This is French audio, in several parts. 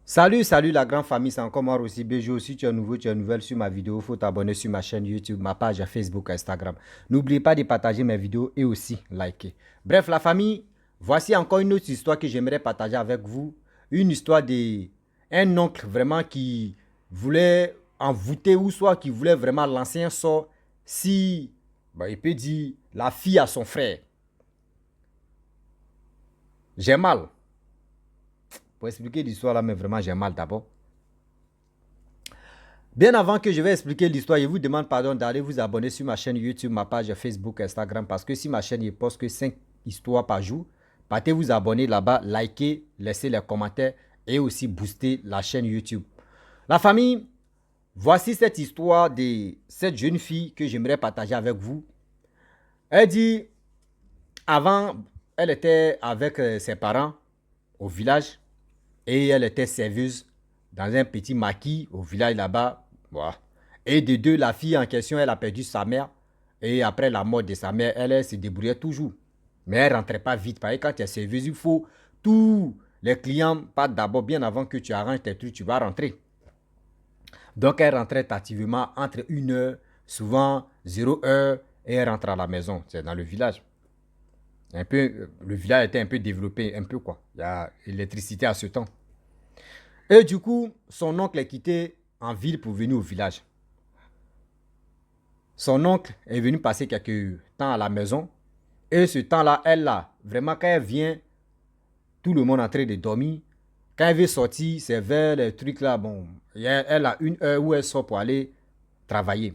Salut la grande famille, c'est encore moi aussi Béjo. Si tu es nouveau, tu es nouvelle sur ma vidéo, il faut t'abonner sur ma chaîne YouTube, ma page Facebook, Instagram. N'oubliez pas de partager mes vidéos et aussi liker. Bref, la famille, voici encore une autre histoire que j'aimerais partager avec vous. Une histoire d'un oncle vraiment qui voulait envoûter ou soit qui voulait vraiment lancer un sort si, il peut dire, la fille à son frère. J'ai mal. Pour expliquer l'histoire là, mais vraiment j'ai mal d'abord. Bien avant que je vais expliquer l'histoire, je vous demande pardon d'aller vous abonner sur ma chaîne YouTube, ma page Facebook, Instagram, parce que si ma chaîne ne poste que 5 histoires par jour, partez vous abonner là-bas, liker, laisser les commentaires et aussi booster la chaîne YouTube. La famille, voici cette histoire de cette jeune fille que j'aimerais partager avec vous. Elle dit, avant, elle était avec ses parents au village et elle était serveuse dans un petit maquis au village là-bas. Voilà. Et de deux, la fille en question, elle a perdu sa mère. Et après la mort de sa mère, elle se débrouillait toujours. Mais elle ne rentrait pas vite. Parce que quand tu es serveuse, il faut tous les clients partent d'abord bien avant que tu arranges tes trucs, tu vas rentrer. Donc elle rentrait tardivement entre 1 heure, souvent 0 heure, et elle rentre à la maison. C'est dans le village. Le village était un peu développé, un peu quoi. Il y a l'électricité à ce temps. Et du coup, son oncle est quitté en ville pour venir au village. Son oncle est venu passer quelques temps à la maison. Et ce temps-là, elle là, vraiment quand elle vient, tout le monde est en train de dormir. Quand elle veut sortir, c'est vers les trucs là, bon, elle a 1 heure où elle sort pour aller travailler.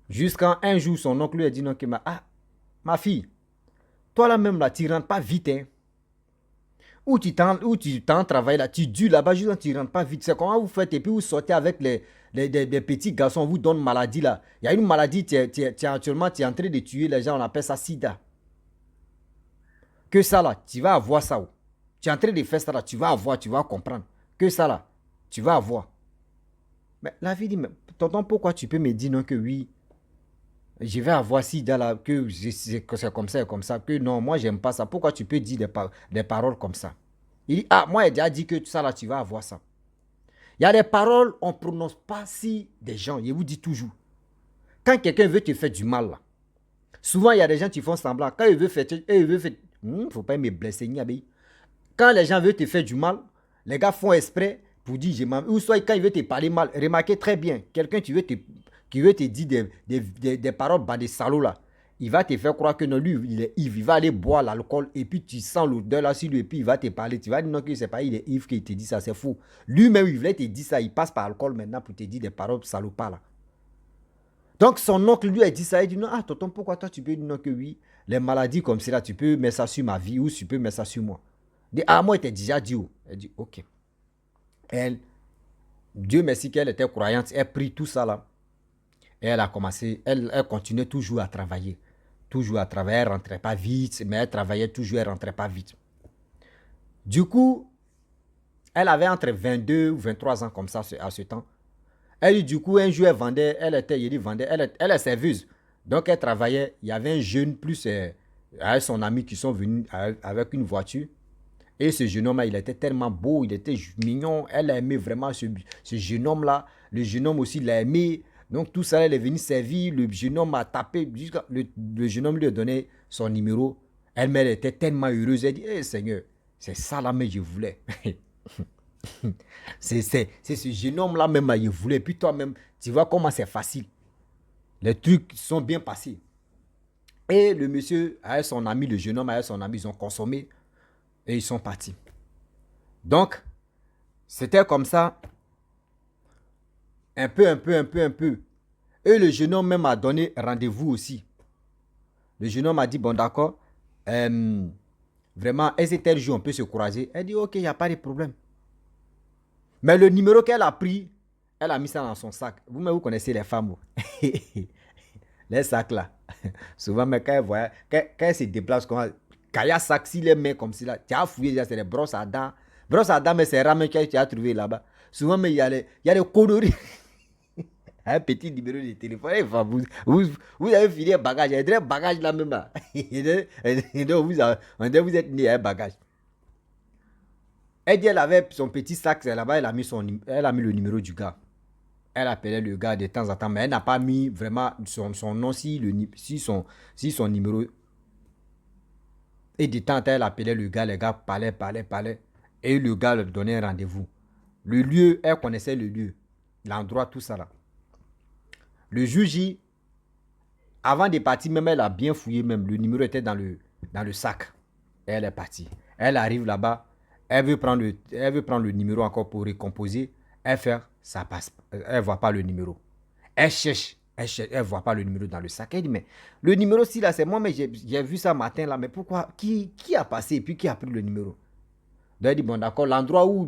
Jusqu'à un jour, son oncle lui a dit non, que ma fille, toi là même là, tu rentres pas vite, hein. Où tu t'en travailles là, tu dures là-bas, juste tu ne rentres pas vite. C'est comment vous faites et puis vous sortez avec les petits garçons, on vous donne maladie là. Il y a une maladie, actuellement, tu es en train de tuer les gens, on appelle ça sida. Que ça là, tu vas avoir ça. Oh. Tu es en train de faire ça là, tu vas avoir, tu vas comprendre. Que ça là, tu vas avoir. Mais la vie dit, mais tonton, pourquoi tu peux me dire non que oui, je vais avoir sida là, que c'est comme ça et comme ça, que non, moi j'aime pas ça. Pourquoi tu peux dire des paroles comme ça? Il dit, ah, moi, il a dit que ça là, tu vas avoir ça. Il y a des paroles, on ne prononce pas si des gens, je vous dis toujours. Quand quelqu'un veut te faire du mal, là, souvent il y a des gens qui font semblant. Quand il veut faire, faut pas me blesser, quand les gens veulent te faire du mal, les gars font exprès pour dire je m'en. Ou soit quand il veut te parler mal, remarquez très bien, quelqu'un qui veut te dire des paroles bas des salauds là, il va te faire croire que non, lui, il est ivre. Il va aller boire l'alcool et puis tu sens l'odeur là sur lui et puis il va te parler. Tu vas dire non, que c'est pas il est ivre qu'il te dit ça, c'est faux. Lui-même, il voulait te dire ça, il passe par alcool maintenant pour te dire des paroles salopards là. Donc son oncle lui a dit ça, il dit non, ah tonton, pourquoi toi tu peux dire non que oui, les maladies comme cela, tu peux mettre ça sur ma vie ou tu peux mettre ça sur moi. Il dit, ah moi, il t'a déjà dit où? Elle dit, ok. Elle, Dieu merci qu'elle était croyante, elle prit tout ça là. Et elle a commencé, elle continuait toujours à travailler. Toujours à travailler, elle ne rentrait pas vite, mais elle travaillait toujours, elle ne rentrait pas vite. Du coup, elle avait entre 22 ou 23 ans comme ça à ce temps. Elle, du coup, un jour, elle vendait, elle est serveuse. Donc, elle travaillait, il y avait un jeune plus avec son ami qui sont venus avec une voiture. Et ce jeune homme-là, il était tellement beau, il était mignon. Elle a aimé vraiment ce jeune homme-là. Le jeune homme aussi l'a aimé. Donc tout ça, elle est venue servir. Le jeune homme a tapé. Le jeune homme lui a donné son numéro. Elle était tellement heureuse. Elle dit, hey, Seigneur, c'est ça là mais je voulais. c'est ce jeune homme-là même je voulais. Puis toi-même, tu vois comment c'est facile. Les trucs sont bien passés. Et le monsieur, avec son ami, le jeune homme, avec son ami, ils ont consommé et ils sont partis. Donc, c'était comme ça, un peu. Et le jeune homme même a donné rendez-vous aussi. Le jeune homme a dit, bon d'accord, vraiment, est-ce que tel jour on peut se croiser? Elle dit, ok, il n'y a pas de problème. Mais le numéro qu'elle a pris, elle a mis ça dans son sac. Vous-même, vous connaissez les femmes. Les sacs là. Souvent, mais quand elle se déplace, quand il y a sac, si les mains comme ça, tu as fouillé, c'est des brosses à dents. Brosses à dents, mais c'est ramen que tu as trouvé là-bas. Souvent, mais il y a les conneries. Un petit numéro de téléphone. Vous avez fini un bagage. Il y a un bagage là même là. Donc vous êtes né à un bagage. Elle dit elle avait son petit sac là-bas, elle a mis le numéro du gars. Elle appelait le gars de temps en temps, mais elle n'a pas mis vraiment son nom si son numéro. Et de temps en temps, elle appelait le gars, les gars parlaient. Et le gars leur donnait un rendez-vous. Le lieu, elle connaissait le lieu, l'endroit, tout ça là. Le juge, avant de partir, même elle a bien fouillé, même le numéro était dans le sac. Et elle est partie. Elle arrive là-bas, elle veut prendre le numéro encore pour recomposer. Elle fait, ça passe, elle ne voit pas le numéro. Elle cherche, elle ne voit pas le numéro dans le sac. Elle dit, mais le numéro, si là, c'est moi, mais j'ai vu ça matin là, mais pourquoi, qui a passé et puis qui a pris le numéro? Donc elle dit, bon d'accord, l'endroit où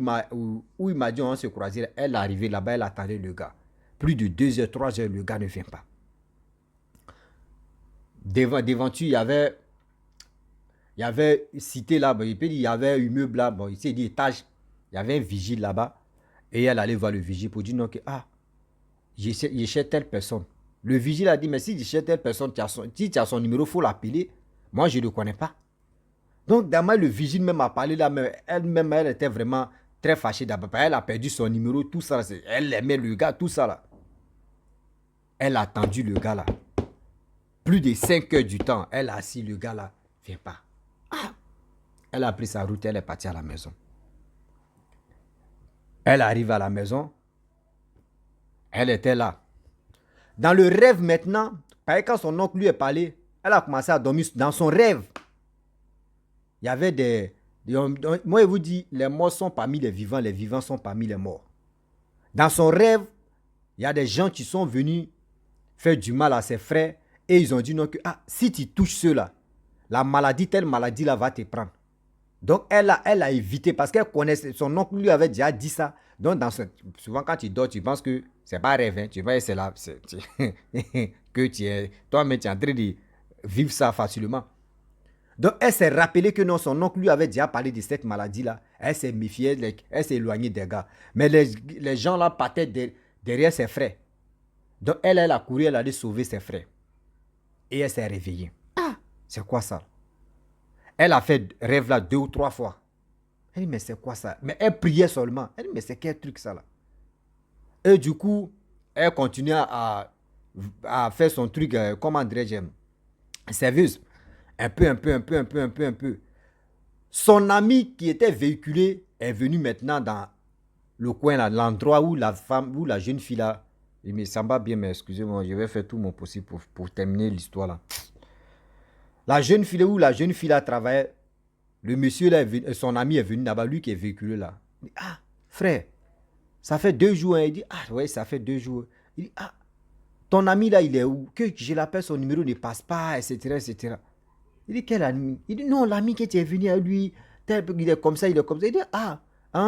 il m'a dit on se croiser, elle est arrivée là-bas, elle attendait le gars. Plus de 2 heures, 3 heures, le gars ne vient pas. Devant il y avait cité là, il y avait immeuble là, bon, il s'est dit étage, il y avait un vigile là-bas, et elle allait voir le vigile pour dire non, que je cherche telle personne. Le vigile a dit, mais si je cherche telle personne, si tu as son numéro, il faut l'appeler. Moi, je ne le connais pas. Donc, d'abord, le vigile même a parlé là, mais elle-même, elle était vraiment très fâchée d'abord. Elle a perdu son numéro, tout ça. Elle aimait le gars, tout ça là. Elle a attendu le gars là. Plus de 5 heures du temps, elle a assis le gars là. Viens pas. Elle a pris sa route, elle est partie à la maison. Elle arrive à la maison. Elle était là. Dans le rêve maintenant, quand son oncle lui est parlé, elle a commencé à dormir dans son rêve. Il y avait moi, je vous dis, les morts sont parmi les vivants sont parmi les morts. Dans son rêve, il y a des gens qui sont venus faire du mal à ses frères et ils ont dit non, que si tu touches ceux-là, telle maladie là va te prendre. Donc elle a évité parce qu'elle connaissait, son oncle lui avait déjà dit ça. Donc souvent quand tu dors, tu penses que c'est pas un rêve, hein, tu vois, c'est là que toi-même tu es en train de vivre ça facilement. Donc elle s'est rappelé que non, son oncle lui avait déjà parlé de cette maladie-là. Elle s'est méfiée, elle s'est éloignée des gars. Mais les gens là partaient derrière ses frères. Donc elle a couru, elle allait sauver ses frères. Et elle s'est réveillée. C'est quoi ça? Elle a fait rêve là 2 ou 3 fois. Elle dit, mais c'est quoi ça? Mais elle priait seulement. Elle dit, mais c'est quel truc ça là? Et du coup, elle continue à faire son truc, comment dirais-je, serveuse. Un peu. Son ami qui était véhiculé est venu maintenant dans le coin là, l'endroit où la jeune fille là, mais ça va bien, mais excusez-moi, je vais faire tout mon possible pour terminer l'histoire là. La jeune fille où la jeune fille là travaillait, le monsieur là, son ami est venu là-bas, lui qui est véhiculé là. Il dit, frère, ça fait 2 jours. Hein. Il dit, ouais, ça fait 2 jours. Il dit, ton ami là, il est où? Que je l'appelle, son numéro ne passe pas, etc. Il dit, quel ami? Il dit, non, l'ami qui était venu à lui, il est comme ça. Il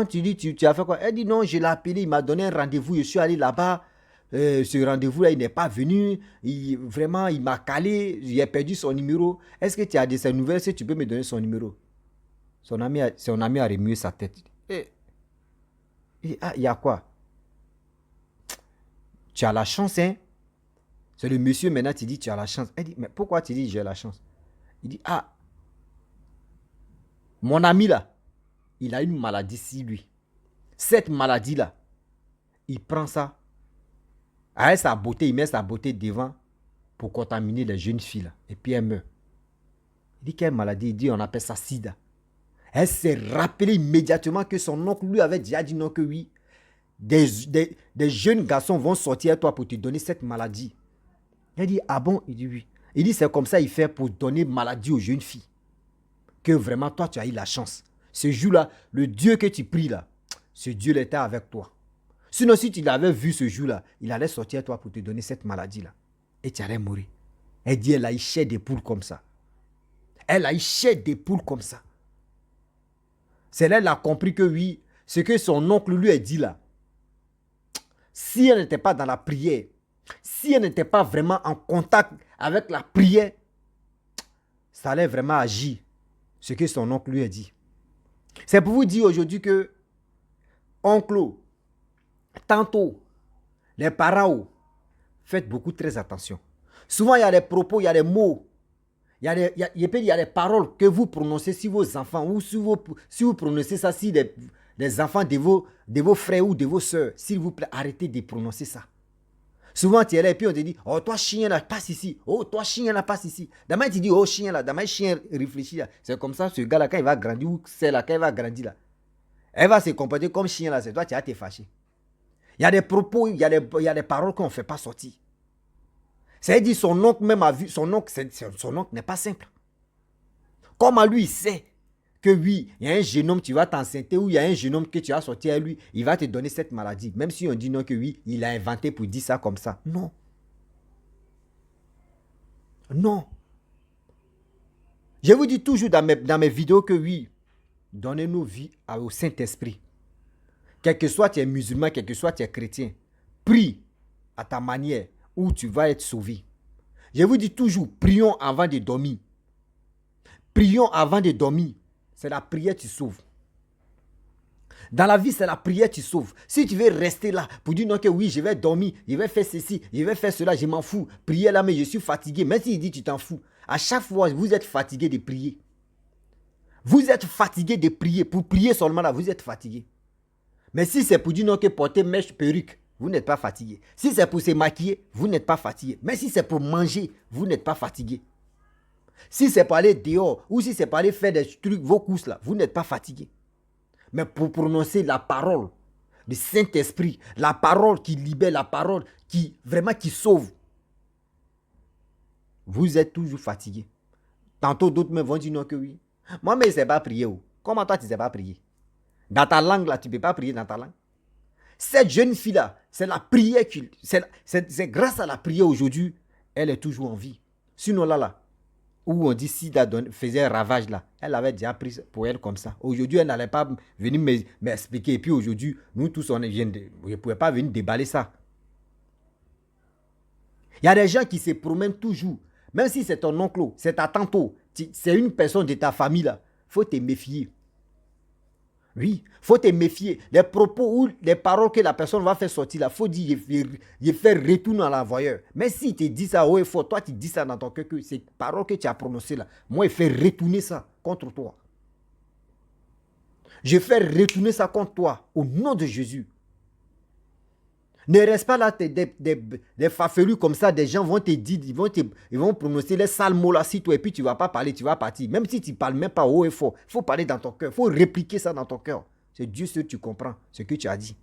dit, tu as fait quoi? Elle dit, non, je l'ai appelé, il m'a donné un rendez-vous, je suis allé là-bas. Ce rendez-vous-là, il n'est pas venu. Vraiment, il m'a calé, j'ai perdu son numéro. Est-ce que tu as de ses nouvelles? Si tu peux me donner son numéro. Son ami a remué sa tête. Il y a quoi? Tu as la chance, hein? C'est le monsieur maintenant qui dit, tu as la chance. Elle dit, mais pourquoi tu dis, j'ai la chance? Il dit, mon ami là, il a une maladie si lui. Cette maladie-là, il prend ça. Avec sa beauté, il met sa beauté devant pour contaminer les jeunes filles là. Et puis elle meurt. Il dit, quelle maladie? Il dit, on appelle ça sida. Elle s'est rappelée immédiatement que son oncle lui avait déjà dit non, que oui. Des jeunes garçons vont sortir à toi pour te donner cette maladie. Elle dit, ah bon? Il dit oui. Il dit, c'est comme ça il fait pour donner maladie aux jeunes filles. Que vraiment, toi, tu as eu la chance. Ce jour-là, le Dieu que tu pries là, ce Dieu-là était avec toi. Sinon, si tu l'avais vu ce jour-là, il allait sortir à toi pour te donner cette maladie-là. Et tu allais mourir. Elle dit, elle a éché des poules comme ça. Elle a éché des poules comme ça. C'est là qu'elle a compris que oui, ce que son oncle lui a dit là, si elle n'était pas dans la prière, si elle n'était pas vraiment en contact avec la prière, ça allait vraiment agir, ce que son oncle lui a dit. C'est pour vous dire aujourd'hui que, oncle, tantôt, les parents, faites beaucoup très attention. Souvent, il y a des propos, il y a des mots, Il y a des paroles que vous prononcez sur vos enfants ou si vous prononcez ça sur des enfants de vos frères ou de vos soeurs. S'il vous plaît, arrêtez de prononcer ça. Souvent, tu es là et puis on te dit, oh, toi, chien là, passe ici. Oh, toi, chien là, passe ici. Demain, tu dis, oh, chien là. Demain, chien réfléchit là. C'est comme ça, ce gars là, quand il va grandir, ou c'est là, quand il va grandir là, elle va se comporter comme chien là. C'est toi, tu vas te fâcher. Il y a des propos, il y a des paroles qu'on ne fait pas sortir. C'est-à-dire, son oncle même a vu, son oncle n'est pas simple. Comment lui, il sait que oui, il y a un jeune homme, tu vas t'enceinter, ou il y a un jeune homme que tu vas sortir à lui, il va te donner cette maladie. Même si on dit non, que oui, il a inventé pour dire ça comme ça. Non. Non. Je vous dis toujours dans mes vidéos que oui, donnez-nous vie au Saint-Esprit. Quel que soit tu es musulman, quel que soit tu es chrétien, prie à ta manière où tu vas être sauvé. Je vous dis toujours, prions avant de dormir. Prions avant de dormir. C'est la prière qui sauve. Dans la vie, c'est la prière qui sauve. Si tu veux rester là pour dire non que oui, je vais dormir, je vais faire ceci, je vais faire cela, je m'en fous. Prier là, mais je suis fatigué. Même s'il dit tu t'en fous. À chaque fois, vous êtes fatigué de prier. Vous êtes fatigué de prier. Pour prier seulement là, vous êtes fatigué. Mais si c'est pour dire non que porter mèche, perruque, vous n'êtes pas fatigué. Si c'est pour se maquiller, vous n'êtes pas fatigué. Mais si c'est pour manger, vous n'êtes pas fatigué. Si c'est pour aller dehors ou si c'est pour aller faire des trucs, vos courses là, vous n'êtes pas fatigué. Mais pour prononcer la parole du Saint-Esprit, la parole qui libère, la parole qui vraiment qui sauve, vous êtes toujours fatigué. Tantôt d'autres me vont dire non que oui. Moi, mais je ne sais pas prier. Comment toi, tu ne sais pas prier? Dans ta langue là, tu ne peux pas prier dans ta langue. Cette jeune fille là, c'est la prière, c'est grâce à la prière aujourd'hui, elle est toujours en vie. Sinon là, où on dit Sida faisait un ravage là, elle avait déjà pris pour elle comme ça. Aujourd'hui, elle n'allait pas venir m'expliquer. Et puis aujourd'hui, nous tous, on ne pouvait pas venir déballer ça. Il y a des gens qui se promènent toujours. Même si c'est ton oncle, c'est ta tante, c'est une personne de ta famille là, il faut te méfier. Oui, il faut te méfier. Les propos ou les paroles que la personne va faire sortir là, il faut dire, il fait retourner à l'envoyeur. Mais si tu dis ça haut et fort, toi tu dis ça dans ton cœur, que ces paroles que tu as prononcées là, moi il fait retourner ça contre toi. Je fais retourner ça contre toi, au nom de Jésus. Ne reste pas là des fafelus comme ça, des gens vont te dire, ils vont prononcer les sales mots là sur toi et puis tu ne vas pas parler, tu vas partir. Même si tu ne parles même pas haut et fort, il faut parler dans ton cœur, il faut répliquer ça dans ton cœur. C'est Dieu seul tu comprends ce que tu as dit.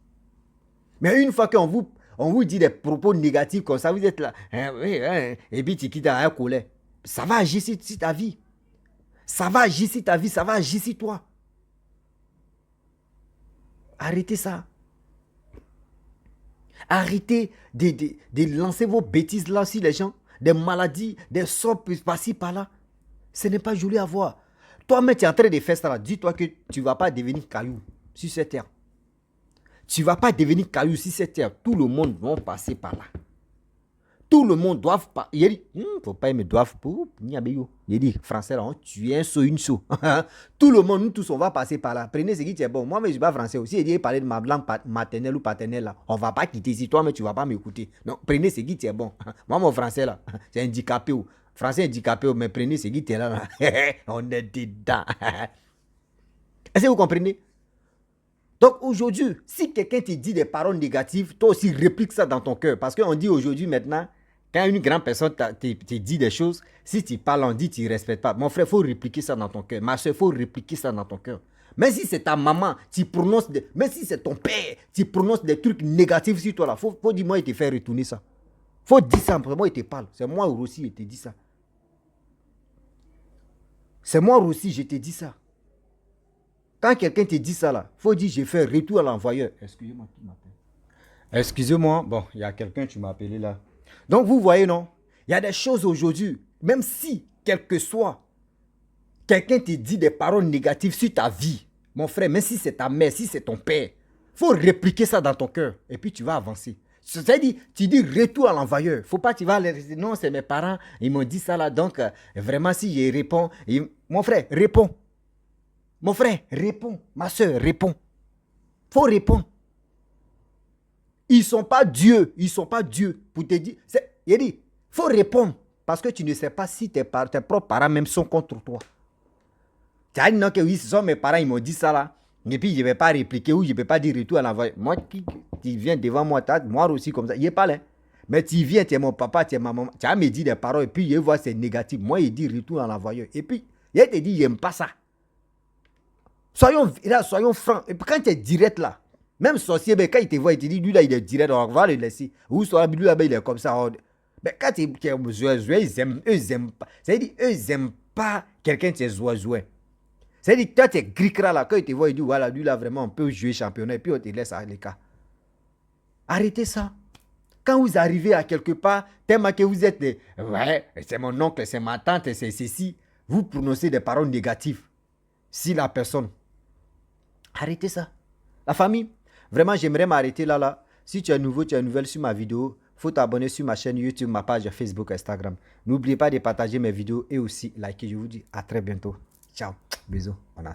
Mais une fois qu'on vous dit des propos négatifs comme ça, vous êtes là, et puis tu quittes un colère. Ça va agir sur ta vie. Ça va agir sur ta vie, ça va agir sur toi. Arrêtez ça. Arrêtez de lancer vos bêtises là sur les gens, des maladies, des sorts par-ci par-là. Ce n'est pas joli à voir. Toi-même, tu es en train de faire ça là. Dis-toi que tu ne vas pas devenir caillou sur cette terre. Tu ne vas pas devenir caillou sur cette terre. Tout le monde va passer par là. Tout le monde doit pas. Il dit, faut pas me doivent pour. Il dit, français là, tu es un saut, une saut. Tout le monde, nous tous, on va passer par là. Prenez ce qui est bon. Moi, mais je ne suis pas français aussi. Il dit, parler de ma langue maternelle ou paternelle là. On ne va pas quitter ici. Toi, mais tu ne vas pas m'écouter. Non, prenez ce qui est bon. Moi, mon français là, c'est handicapé. Français handicapé, mais prenez ce qui est là. On est dedans. Est-ce que vous comprenez? Donc aujourd'hui, si quelqu'un te dit des paroles négatives, toi aussi réplique ça dans ton cœur. Parce qu'on dit aujourd'hui maintenant, quand une grande personne te dit des choses, si tu parles, on dit tu ne respectes pas. Mon frère, il faut répliquer ça dans ton cœur. Ma soeur, il faut répliquer ça dans ton cœur. Même si c'est ta maman, tu prononces même si c'est ton père, tu prononces des trucs négatifs sur toi là, faut dire moi, il te fait retourner ça. Faut dire ça, moi, il te parle. C'est moi aussi, il te dit ça. C'est moi aussi, je te dis ça. Quand quelqu'un te dit ça là, il faut dire je fais retour à l'envoyeur. Excusez-moi, qui m'appelle? Excusez-moi, bon, il y a quelqu'un qui m'a appelé là. Donc vous voyez, non? Il y a des choses aujourd'hui, même si, quel que soit, quelqu'un te dit des paroles négatives sur ta vie, mon frère, même si c'est ta mère, si c'est ton père, il faut répliquer ça dans ton cœur et puis tu vas avancer. C'est-à-dire, tu dis retour à l'envoyeur. Faut pas, tu vas aller dire non, c'est mes parents, ils m'ont dit ça là, donc vraiment si je réponds, mon frère, réponds. Mon frère, réponds. Ma soeur, réponds. Faut répondre. Ils ne sont pas Dieu. Ils ne sont pas Dieu pour te dire. Il dit, faut répondre. Parce que tu ne sais pas si tes propres parents même sont contre toi. Tu as dit non que oui, ce sont mes parents, ils m'ont dit ça là. Et puis je ne vais pas répliquer ou je ne peux pas dire retour à l'envoyer. Moi, tu viens devant moi, moi aussi comme ça. Il n'est pas là. Mais tu viens, tu es mon papa, tu es ma maman. Tu as me dit des paroles et puis je vois c'est négatif. Moi, il dit retour à l'envoyeur. Et puis, il te dit, j'aime pas ça. Soyons francs. Et puis quand tu es direct là, même sorcier, quand il te voit, il te dit, lui là, il est direct, on va le laisser. Ou soit lui là, il est comme ça. Mais quand tu es joué, ils aiment pas. C'est-à-dire, eux, ils n'aiment pas quelqu'un qui est joué. C'est-à-dire, toi, tu es gricra là, quand il te voit, il dit, voilà, lui là, vraiment, on peut jouer championnat, et puis on te laisse à l'écart. Arrêtez ça. Quand vous arrivez à quelque part, tellement que vous êtes des, ouais, c'est mon oncle, c'est ma tante, c'est ceci, vous prononcez des paroles négatives. Si la personne, arrêtez ça. La famille, vraiment, j'aimerais m'arrêter là. Si tu es nouveau, tu es nouvelle sur ma vidéo, il faut t'abonner sur ma chaîne YouTube, ma page Facebook, Instagram. N'oubliez pas de partager mes vidéos et aussi liker. Je vous dis à très bientôt. Ciao. Bisous. On a ça.